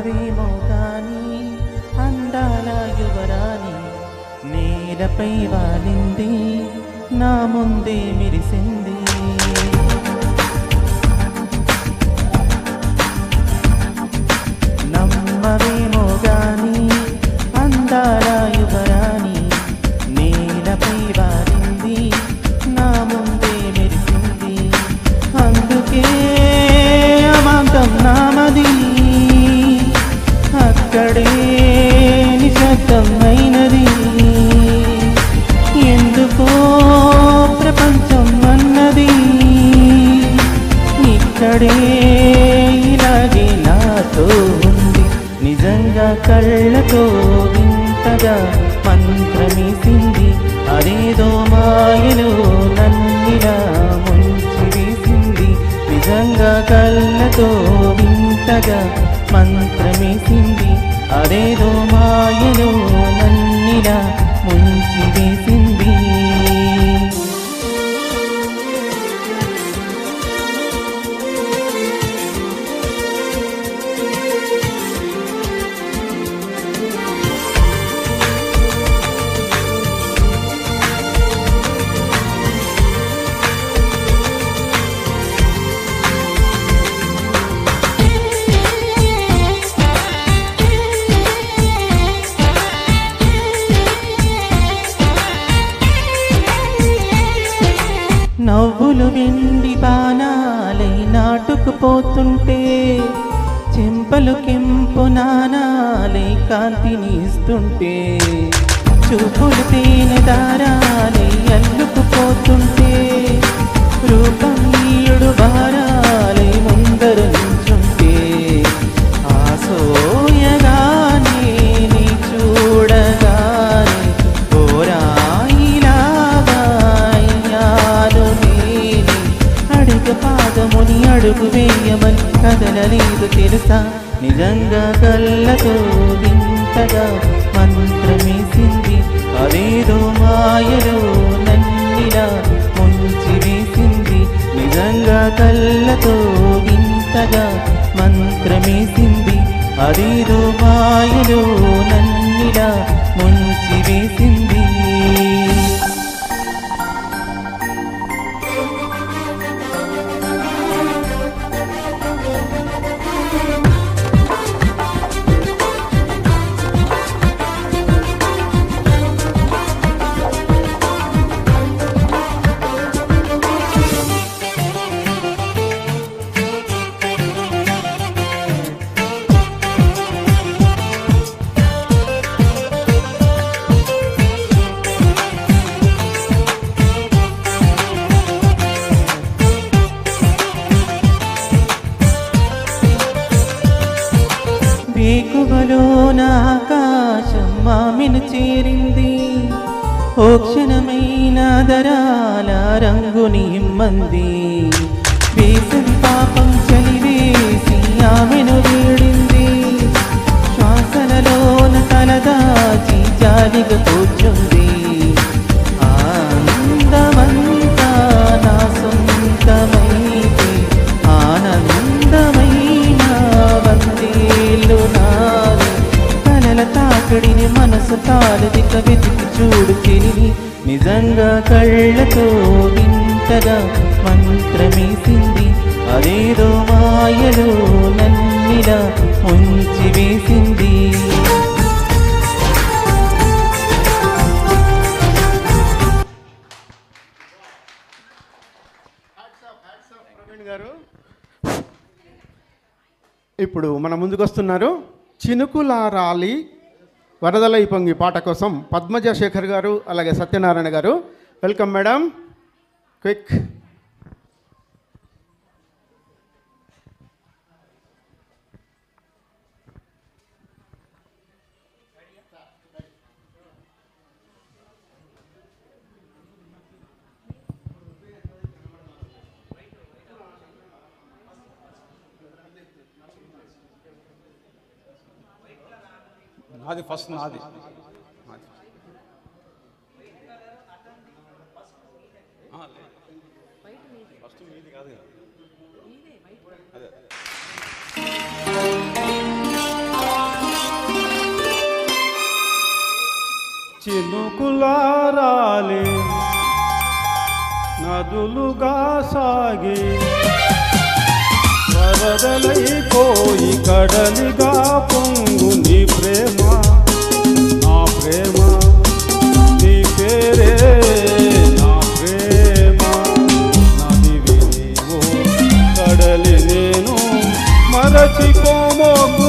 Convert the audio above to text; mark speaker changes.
Speaker 1: నమ్మవేమో కానీ అందాల యువరాణి నేలపై వాలింది, నా ముందే మెరిసింది. నమ్మవేమో గాని అందాల యువరాణి నేలపై వాలింది, నా ముందే మెరిసింది. అందుకే అమాంతం నామది, అక్కడే నిశ్శబ్దం అయినది. ఎందుకో ప్రపంచం అన్నది, ఇక్కడే ఇలాగే నాతో ఉంది. నిజంగా కళ్ళతో వింతగా మంత్రమేసింది, అదేదో మాయలో నన్నిలా ముంచి వేసింది. నిజంగా కళ్ళతో వింతగా మంత్రమేసింది, అదేదో మాయలో నన్నిలా ముంచి వేసింది. నవ్వులు వెండి బాణాలై నాటుకుపోతుంటే, చెంపలు కెంపు నాణాలై కాంతినిస్తుంటే, చూపులు తేనె దారాలై అల్లుకుపోతుంటే, రూపం ఈడు భారాలై ముందరు నించుంటే, ఆసోయగానే నీ చూడగానే పాదముని అడుగు వేయమని కదలలేదు తెలుసా. నిజంగా కళ్ళతో వింతగా మంత్రమేసింది, అదేదో మాయలో నన్నిలా ముంచి వేసింది. నిజంగా కళ్ళతో వింతగా మంత్రమేసింది, అదేదో మాయలో నన్నిలా ముంచి వేసింది. వేకువలోన ఆకాశం మామిను చేరింది, ఓ క్షణమైన దరాల రంగుని ఇమ్మంది. వేసవి పాపం చలివేసి ఆమెను వీడింది, శ్వాసలలోన తలదాచి జాలిగా కూర్చుంది. ఆనందమంతా నా సొంతమైతే ఆనందమైన వందేళ్ళు నావి. కలల తాకడిని మనసు తాళదిక వెతికి చూడు చెలిని. నిజంగా కళ్ళతో వింతగా మంత్రమేసింది, అదేదో మాయలో నన్నిలా ముంచి వేసింది.
Speaker 2: గారు ఇప్పుడు మన ముందుకు వస్తున్నారు. చినుకుల రాలి వరదలై పొంగి పాట కోసం పద్మజ శేఖర్ గారు, అలాగే సత్యనారాయణ గారు. Welcome madam, quick.
Speaker 3: నాది ఫస్ట్, నాది ఫస్ట్ మీది కాదు కదా. అదే చినుకులారాలి నదులుగా సాగి వరదలైపోయి కడలిగా పొంగు నీ ప్రేమ నా ప్రేమ నీ పేరే నా ప్రేమ నదివి నీవు కడలి నేను మరచిపోమోకు